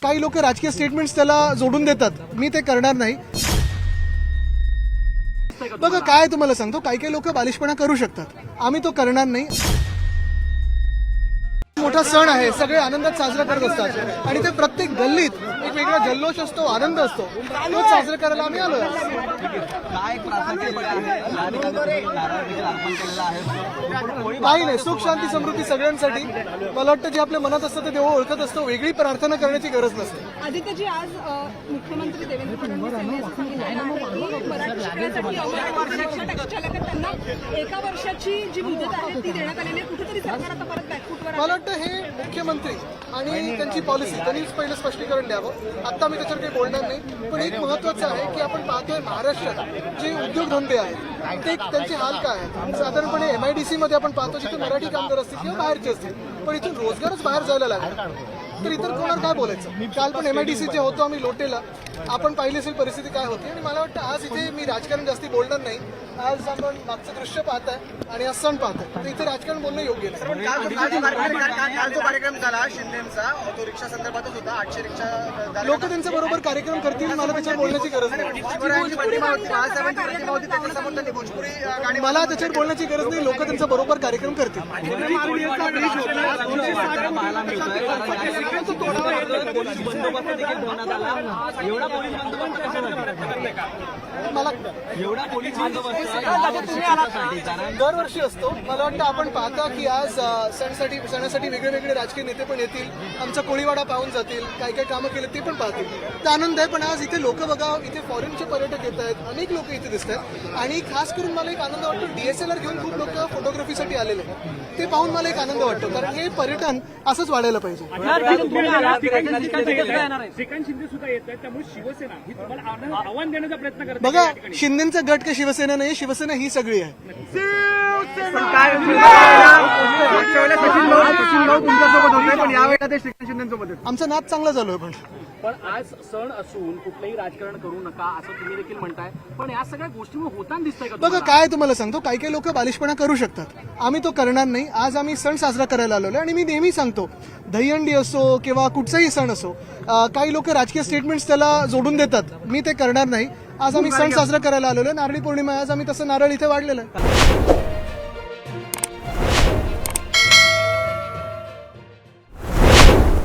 काही लोक राजकीय स्टेटमेंट्स त्याला जोडून देतात, मी ते करणार नाही. बघा काय तुम्हाला सांगतो, काही काही लोक बालिशपणा करू शकतात, आम्ही तो करणार नाही. मोठा सण आहे, सगळे आनंदात साजरा करत असतात आणि ते प्रत्येक गल्लीत एक वेगळा जल्लोष असतो, आनंद असतो, तोच साजरा करायला आम्ही आलोय. काही नाही, सुख शांती समृद्धी सगळ्यांसाठी. मला वाटतं जे आपल्या मनात असतं ते देव ओळखत असतो, वेगळी प्रार्थना करण्याची गरज नसते. आदित्यजी, आज मुख्यमंत्री देवेंद्र फडणवीस यांनी असं सांगितलं आहे की मराठी शिकण्यासाठी त्यांना एका वर्षाची जी मुदत आहे ती देण्यात आलेली आहे. कुठेतरी सरकार आता परत बॅकफूटवर. मला वाटतं हे मुख्यमंत्री आणि त्यांची पॉलिसी त्यांनीच पहिलं स्पष्टीकरण द्यावं. आता मी त्याच्यावर काही बोलणार नाही, पण एक महत्वाचं आहे की आपण पाहतोय महाराष्ट्रात जे उद्योगधंदे आहेत ते त्यांचे हाल काय आहेत. साधारणपणे MIDC मध्ये आपण पाहतो जिथे मराठी कामगार असतील किंवा बाहेरचे असतील, पण इथून रोजगारच बाहेर जायला लागला तर इतर कोणाला काय बोलायचं. काल पण MIDC जे होतो आम्ही लोटेला, आपण पाहिली असेल परिस्थिती काय होती. आणि मला वाटतं आज इथे मी राजकारण जास्ती बोलणार नाही. आज आपण मागचं दृश्य पाहताय आणि आज सण पाहताय, तर इथे राजकारण बोलणं योग्य नाही. काल जो कार्यक्रम झाला शिंदेचा, तो रिक्षा संदर्भातच होता. 800 रिक्षा लोक त्यांच्या बरोबर कार्यक्रम करतील, मला त्याच्यावर बोलण्याची गरज नाही. मला त्याच्यावर बोलण्याची गरज नाही. लोक त्यांचा बरोबर कार्यक्रम करतील. दरवर्षी असतो. मला वाटतं आपण पाहता की आज सणासाठी वेगळे वेगळे राजकीय नेते पण येतील, आमचा कोळीवाडा पाहून जातील, काय काय कामं केले ते पण पाहतील. तर आनंद आहे. पण आज इथे लोक बघा, इथे फॉरेनचे पर्यटक येत आहेत, अनेक लोक इथे दिसत आहेत. आणि खास करून मला एक आनंद वाटतो, DSLR घेऊन खूप लोक फोटोग्राफीसाठी आलेले आहेत. ते पाहून मला एक आनंद वाटतो, कारण हे पर्यटन असंच वाढायला पाहिजे. श्रीकांत शिंदे सुद्धा येत आहेत, त्यामुळे शिवसेना ही तुम्हाला आव्हान देण्याचा प्रयत्न करते. बघा, शिंदेचा गट का शिवसेना नाही, शिवसेना ही सगळी आहे. आमचा नाद चांगला चालू आहे. पण आज सण असून कुठलंही राजकारण करू नका असं तुम्ही देखील म्हणताय, पण या सगळ्या गोष्टीमुळे होताना दिसतंय का? बघा काय तुम्हाला सांगतो, काही काही लोक बालिशपणा करू शकतात, आम्ही तो करणार नाही. आज आम्ही सण साजरा करायला आलेलो आणि मी नेहमी सांगतो, दहीहंडी असो किंवा कुठचाही सण असो, काही लोक राजकीय स्टेटमेंट्स त्याला जोडून देतात, मी ते करणार नाही. आज आम्ही सण साजरा करायला आलेलो. नारळी पौर्णिमा आज आम्ही तसं नारळ इथे वाढलेलं आहे.